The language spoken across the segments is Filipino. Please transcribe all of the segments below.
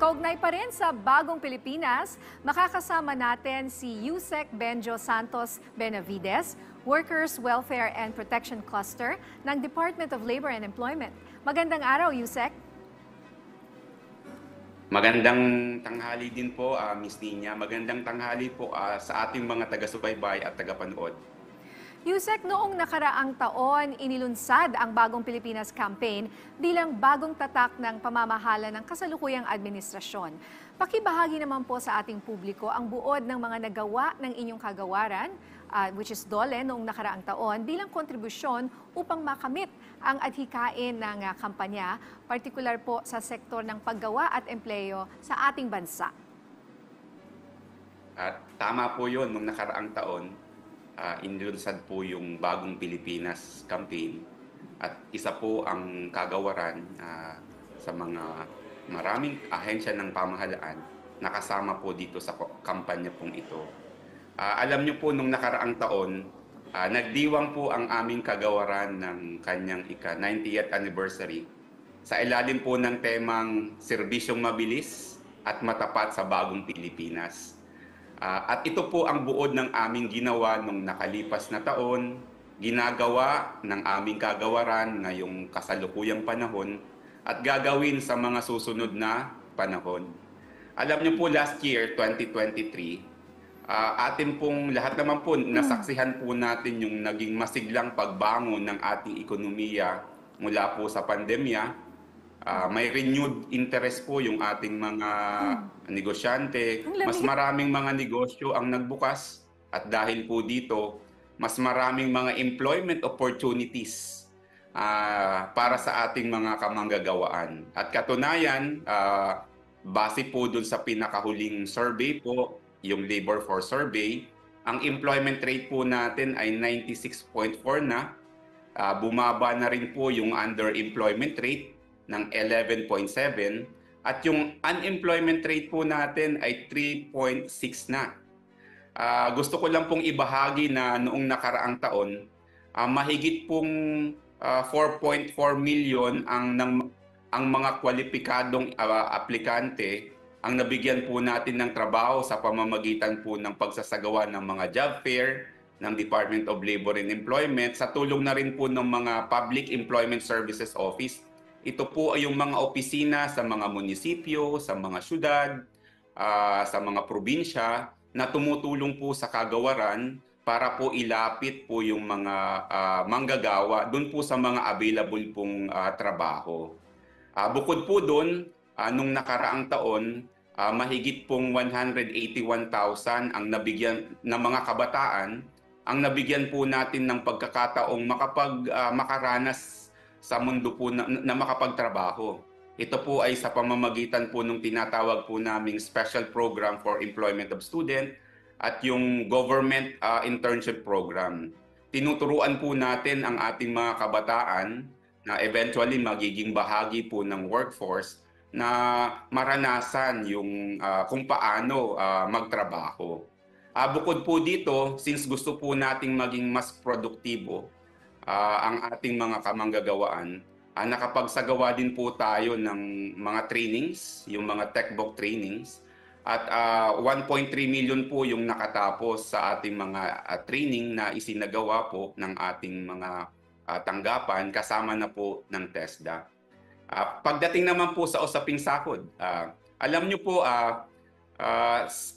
Kaugnay pa rin sa Bagong Pilipinas, makakasama natin si Yusek Benjo Santos Benavides, Workers' Welfare and Protection Cluster ng Department of Labor and Employment. Magandang araw, Yusek. Magandang tanghali din po, Miss Nina. Magandang tanghali po sa ating mga taga-subaybay at taga-panood. Yusek, noong nakaraang taon, inilunsad ang Bagong Pilipinas Campaign bilang bagong tatak ng pamamahala ng kasalukuyang administrasyon. Pakibahagi naman po sa ating publiko ang buod ng mga nagawa ng inyong kagawaran, which is DOLE, noong nakaraang taon bilang kontribusyon upang makamit ang adhikain ng kampanya, partikular po sa sektor ng paggawa at empleyo sa ating bansa. At tama po yun, noong nakaraang taon, inilunsad po yung Bagong Pilipinas Campaign at isa po ang kagawaran sa mga maraming ahensya ng pamahalaan na kasama po dito sa kampanya pong ito. Alam niyo po nung nakaraang taon, nagdiwang po ang aming kagawaran ng kanyang ika-90th anniversary sa ilalim po ng temang serbisyong mabilis at matapat sa Bagong Pilipinas. At ito po ang buod ng aming ginawa nung nakalipas na taon, ginagawa ng aming kagawaran ngayong kasalukuyang panahon at gagawin sa mga susunod na panahon. Alam niyo po last year, 2023, atin pong lahat naman po nasaksihan po natin yung naging masiglang pagbangon ng ating ekonomiya mula po sa pandemya. May renewed interest po yung ating mga negosyante. Mas maraming mga negosyo ang nagbukas at dahil po dito, mas maraming mga employment opportunities para sa ating mga kamanggagawaan. At katunayan, base po dun sa pinakahuling survey po, yung Labor Force Survey, ang employment rate po natin ay 96.4 na. Bumaba na rin po yung underemployment rate ng 11.7 at yung unemployment rate po natin ay 3.6 na. Gusto ko lang pong ibahagi na noong nakaraang taon, mahigit pong 4.4 million ang mga kwalipikadong aplikante ang nabigyan po natin ng trabaho sa pamamagitan po ng pagsasagawa ng mga job fair ng Department of Labor and Employment sa tulong na rin po ng mga Public Employment Services Office. Ito po ay yung mga opisina sa mga munisipyo, sa mga syudad, sa mga probinsya na tumutulong po sa kagawaran para po ilapit po yung mga manggagawa doon po sa mga available pong trabaho. Bukod po doon, nung nakaraang taon, mahigit pong 181,000 ang nabigyan ng mga kabataan ang nabigyan po natin ng pagkakataong makaranas sa mundo po na makapagtrabaho. Ito po ay sa pamamagitan po ng tinatawag po naming Special Program for Employment of Student at yung Government Internship Program. Tinuturuan po natin ang ating mga kabataan na eventually magiging bahagi po ng workforce na maranasan yung kung paano magtrabaho. Bukod po dito, since gusto po nating maging mas produktibo, ang ating mga kamanggagawaan, nakapagsagawa din po tayo ng mga trainings, yung mga techbook trainings. At 1.3 million po yung nakatapos sa ating mga training na isinagawa po ng ating mga tanggapan kasama na po ng TESDA. Pagdating naman po sa usaping sahod, alam nyo po as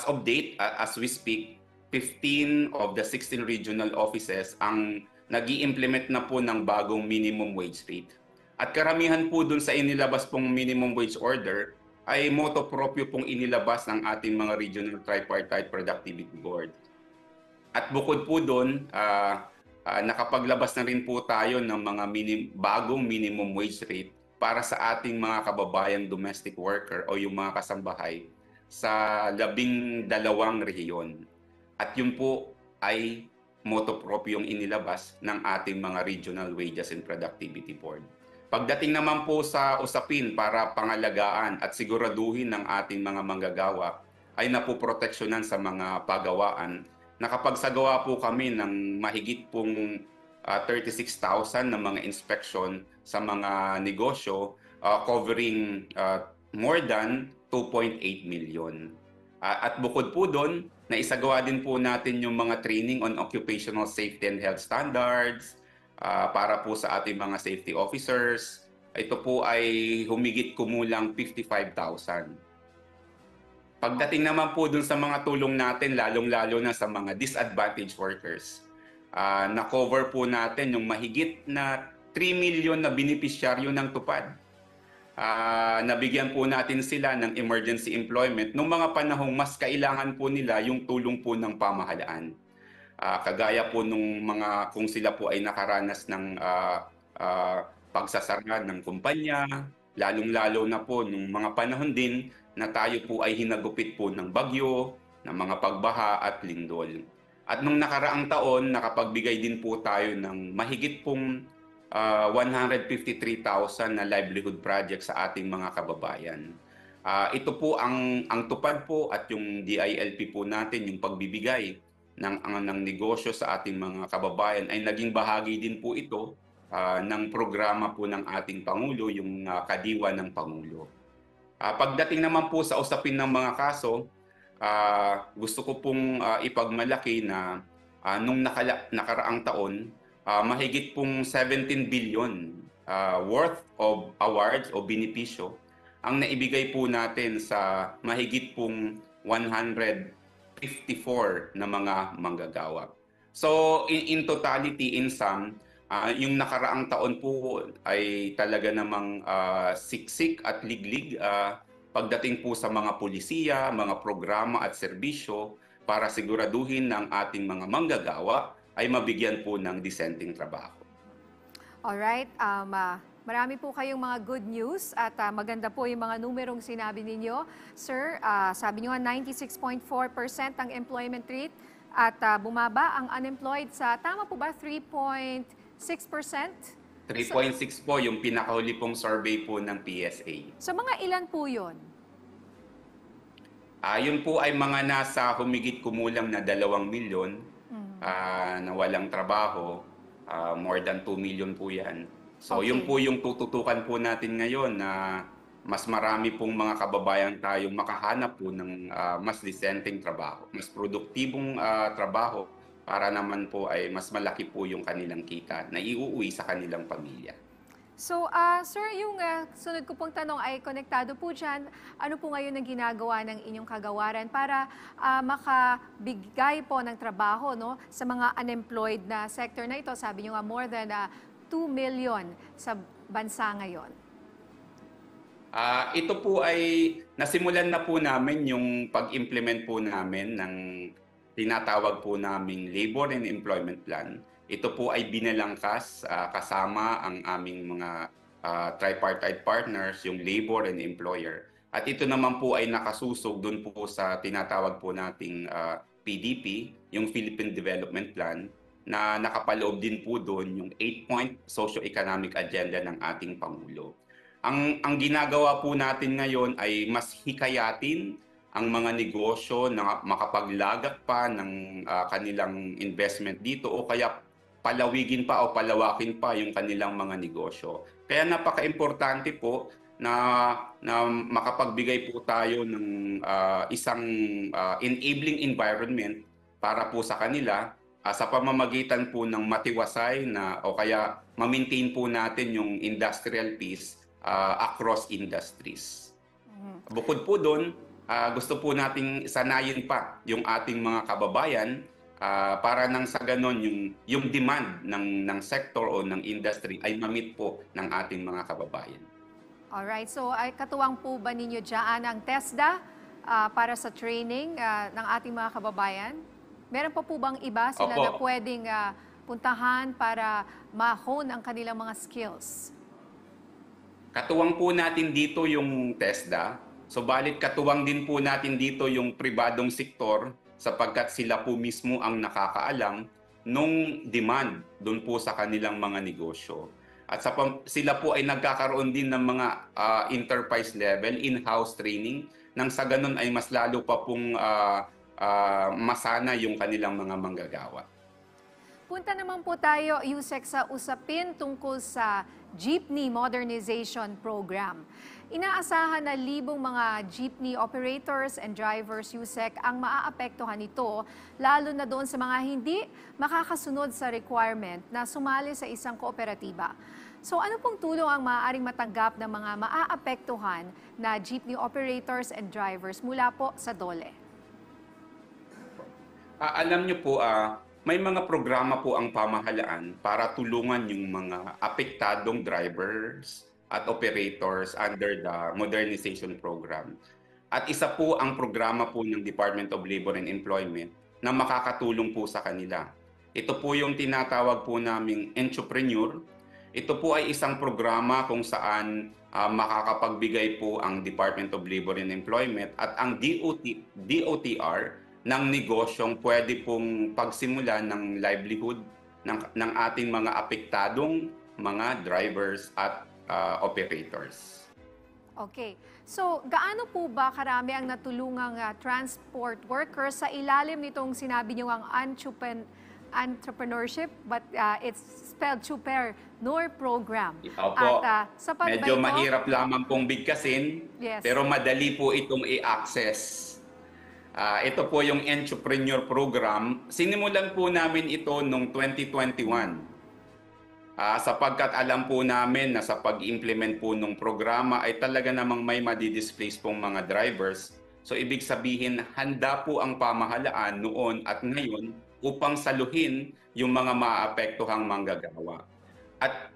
of date, as we speak, 15 of the 16 regional offices ang nag-i-implement na po ng bagong minimum wage rate. At karamihan po dun sa inilabas pong minimum wage order ay moto proprio pong inilabas ng ating mga regional tripartite productivity board. At bukod po dun, nakapaglabas na rin po tayo ng mga bagong minimum wage rate para sa ating mga kababayang domestic worker o yung mga kasambahay sa 12 rehiyon. At yun po ay moto proprio yung inilabas ng ating mga Regional Wages and Productivity Board. Pagdating naman po sa usapin para pangalagaan at siguraduhin ng ating mga manggagawa ay napoproteksyonan sa mga pagawaan. Nakapagsagawa po kami ng mahigit pong 36,000 na mga inspection sa mga negosyo covering more than 2.8 million. At bukod po doon, naisagawa din po natin yung mga training on occupational safety and health standards para po sa ating mga safety officers. Ito po ay humigit kumulang 55,000. Pagdating naman po dun sa mga tulong natin, lalong-lalo na sa mga disadvantaged workers, na-cover po natin yung mahigit na 3 million na beneficiaryo ng tupad. Nabigyan po natin sila ng emergency employment nung mga panahong mas kailangan po nila yung tulong po ng pamahalaan. Kagaya po nung mga kung sila po ay nakaranas ng pagsasara ng kumpanya, lalong-lalo na po nung mga panahon din na tayo po ay hinagupit po ng bagyo, ng mga pagbaha at lindol. At nung nakaraang taon, nakapagbigay din po tayo ng mahigit pong 153,000 na livelihood project sa ating mga kababayan. Ito po ang tupad po at yung DILP po natin, yung pagbibigay ng negosyo sa ating mga kababayan ay naging bahagi din po ito ng programa po ng ating Pangulo, yung Kadiwa ng Pangulo. Pagdating naman po sa usapin ng mga kaso, gusto ko pong ipagmalaki na nung nakaraang taon, mahigit pong 17 billion worth of awards o benepisyo ang naibigay po natin sa mahigit pong 154 na mga manggagawa. So in totality, in sum, yung nakaraang taon po ay talaga namang siksik at liglig pagdating po sa mga pulisiya, mga programa at serbisyo para siguraduhin ng ating mga manggagawa ay mabigyan po ng disenteng trabaho. Alright, marami po kayong mga good news at maganda po yung mga numerong sinabi ninyo. Sir, sabi nyo 96.4% ang employment rate at bumaba ang unemployed sa, tama po ba, 3.6%? 3.6 po yung pinakahuli pong survey po ng PSA. So mga ilan po yun? Yun po ay mga nasa humigit kumulang na 2 milyon na walang trabaho. More than 2 million po yan. So yun po yung tututukan po natin ngayon na mas marami pong mga kababayan tayong makahanap po ng mas disenteng trabaho, mas produktibong trabaho para naman po ay mas malaki po yung kanilang kita na iuuwi sa kanilang pamilya. So, sir, yung sunod ko pong tanong ay konektado po dyan. Ano po ngayon ang ginagawa ng inyong kagawaran para makabigay po ng trabaho, no, sa mga unemployed na sector na ito? Sabi nyo nga more than 2 million sa bansa ngayon. Ito po ay nasimulan na po namin yung pag-implement po namin ng tinatawag po naming Labor and Employment Plan. Ito po ay binalangkas kasama ang aming mga tripartite partners, yung labor and employer. At ito naman po ay nakasusog doon po sa tinatawag po nating PDP, yung Philippine Development Plan, na nakapaloob din po doon yung 8-point socio-economic agenda ng ating Pangulo. Ang ginagawa po natin ngayon ay mas hikayatin ang mga negosyo na makapaglagak pa ng kanilang investment dito o kaya palawigin pa o palawakin pa yung kanilang mga negosyo. Kaya napaka-importante po na makapagbigay po tayo ng isang enabling environment para po sa kanila sa pamamagitan po ng matiwasay na o kaya ma-maintain po natin yung industrial peace across industries. Bukod po doon, gusto po nating sanayin pa yung ating mga kababayan para nang sa ganon yung demand ng sector o ng industry ay ma-meet po ng ating mga kababayan. Alright, so ay katuwang po ba ninyo dyan ang TESDA para sa training ng ating mga kababayan? Meron pa po bang iba sila na pwedeng puntahan para ma-hone ang kanilang mga skills? Katuwang po natin dito yung TESDA. Subalit katuwang din po natin dito yung pribadong sektor sapagkat sila po mismo ang nakakaalam nung demand doon po sa kanilang mga negosyo. At sila po ay nagkakaroon din ng mga enterprise level, in-house training, nang sa ganun ay mas lalo pa pong masana yung kanilang mga manggagawa. Punta naman po tayo, Yusek, sa usapin tungkol sa Jeepney Modernization Program. Inaasahan na libong mga jeepney operators and drivers USEC ang maaapektuhan nito, lalo na doon sa mga hindi makakasunod sa requirement na sumali sa isang kooperatiba. So ano pong tulong ang maaaring matanggap ng mga maaapektuhan na jeepney operators and drivers mula po sa DOLE? Alam niyo po, may mga programa po ang pamahalaan para tulungan yung mga apektadong drivers at operators under the modernization program. At isa po ang programa po ng Department of Labor and Employment na makakatulong po sa kanila. Ito po yung tinatawag po naming Entrepreneur. Ito po ay isang programa kung saan makakapagbigay po ang Department of Labor and Employment at ang DOTR ng negosyong pwede pong pagsimulan ng livelihood ng ating mga apektadong mga drivers at operators. Okay. So, gaano po ba karami ang natulungang transport workers sa ilalim nitong sinabi niyo ang entrepreneurship, but it's spelled Chupreneur Program? Opo. At sapat ba Medyo ito? mahirap lamang pong bigkasin, Yes. pero madali po itong i-access. Ito po yung Entrepreneur Program. Sinimulan po namin ito noong 2021. Sapagkat alam po namin na sa pag-implement po ng programa ay talaga namang may madi-displace pong mga drivers. So ibig sabihin, handa po ang pamahalaan noon at ngayon upang saluhin yung mga maapektuhang manggagawa. At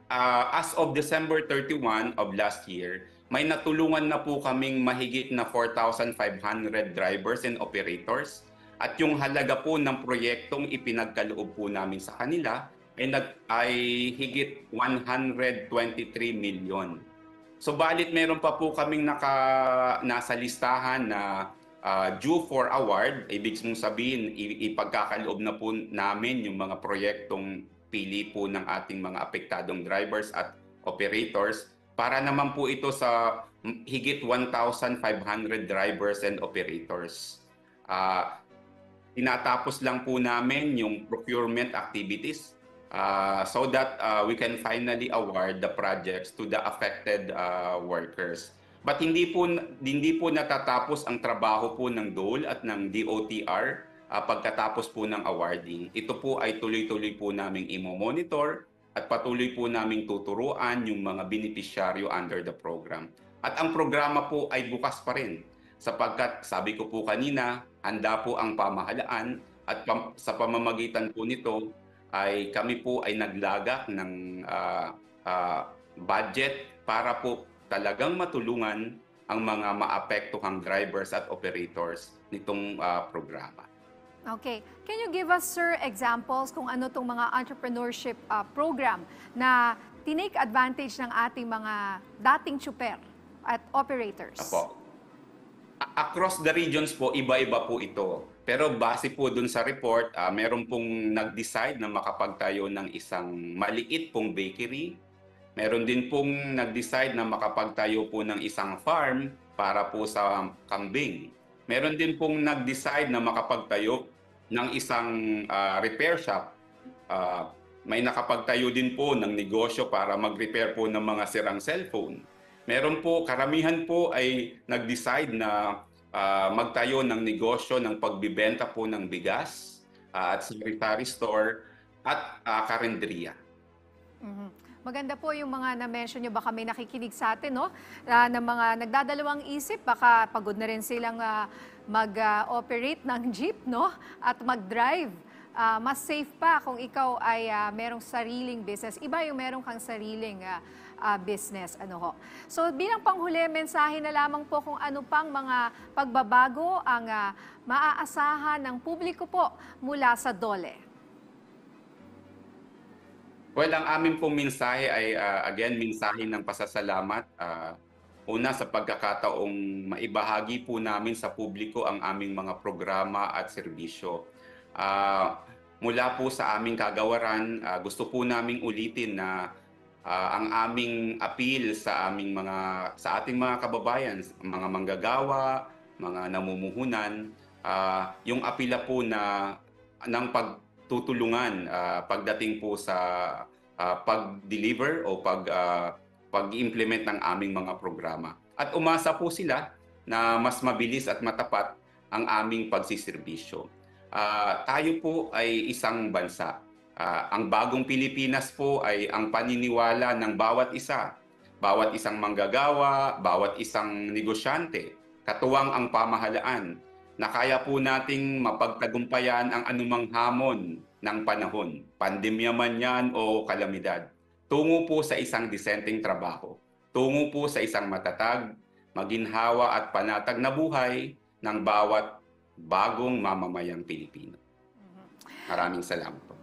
as of December 31 of last year, may natulungan na po kaming mahigit na 4,500 drivers and operators. At yung halaga po ng proyektong ipinagkaloob po namin sa kanila ay higit 123 million. So balit meron pa po kaming nasa listahan na due for award. Ibig mong sabihin, ipagkakaloob na po namin yung mga proyektong pili po ng ating mga apektadong drivers at operators para naman po ito sa higit 1,500 drivers and operators. Tinatapos lang po namin yung procurement activities so that we can finally award the projects to the affected workers. But hindi po natatapos ang trabaho po ng DOLE at ng DOTR pagkatapos po ng awarding. Ito po ay tuloy-tuloy po naming imo-monitor at patuloy po naming tuturuan yung mga beneficiaryo under the program. At ang programa po ay bukas pa rin sapagkat sabi ko po kanina, handa po ang pamahalaan at sa pamamagitan po nito ay kami po ay naglagak ng budget para po talagang matulungan ang mga maapektuhang drivers at operators nitong programa. Okay. Can you give us, sir, examples kung ano itong mga entrepreneurship program na tinake advantage ng ating mga dating chuper at operators? Apo. Across the regions po, iba-iba po ito. Pero base po dun sa report, meron pong nag-decide na makapagtayo ng isang maliit pong bakery. Meron din pong nag-decide na makapagtayo po ng isang farm para po sa kambing. Meron din pong nag-decide na makapagtayo ng isang repair shop. May nakapagtayo din po ng negosyo para mag-repair po ng mga sirang cellphone. Meron po, karamihan po ay nag-decide na magtayo ng negosyo ng pagbibenta po ng bigas at sanitary store at karenderiya. Mhm. Maganda po yung mga na-mention nyo, baka may nakikinig sa atin, no? Na mga nagdadalawang isip, baka pagod na rin silang mag-operate ng jeep, no? At mag-drive. Mas safe pa kung ikaw ay merong sariling business. Iba yung merong kang sariling business. Ano ho. So bilang panghuli, mensahe na lamang po kung ano pang mga pagbabago ang maaasahan ng publiko po mula sa DOLE. Well, ang amin pong mensahe ay again, mensahe ng pasasalamat. Una sa pagkakataong maibahagi po namin sa publiko ang aming mga programa at serbisyo. Mula po sa aming kagawaran, gusto po naming ulitin na ang aming appeal sa ating mga kababayan, mga manggagawa, mga namumuhunan, yung apila po ng pagtutulungan pagdating po sa pag-deliver o pag-implement ng aming mga programa. At umasa po sila na mas mabilis at matapat ang aming pagsiservisyo. Tayo po ay isang bansa. Ang bagong Pilipinas po ay ang paniniwala ng bawat isa, bawat isang manggagawa, bawat isang negosyante, katuwang ang pamahalaan, na kaya po nating mapagtagumpayan ang anumang hamon ng panahon, pandemya man yan o kalamidad, tungo po sa isang disenteng trabaho, tungo po sa isang matatag, maginhawa at panatag na buhay ng bawat bagong mamamayang Pilipino. Maraming salamat po.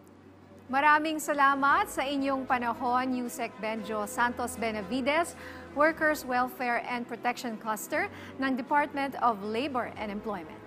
Maraming salamat sa inyong panahon, Yusek Benjo Santos Benavides, Workers' Welfare and Protection Cluster ng Department of Labor and Employment.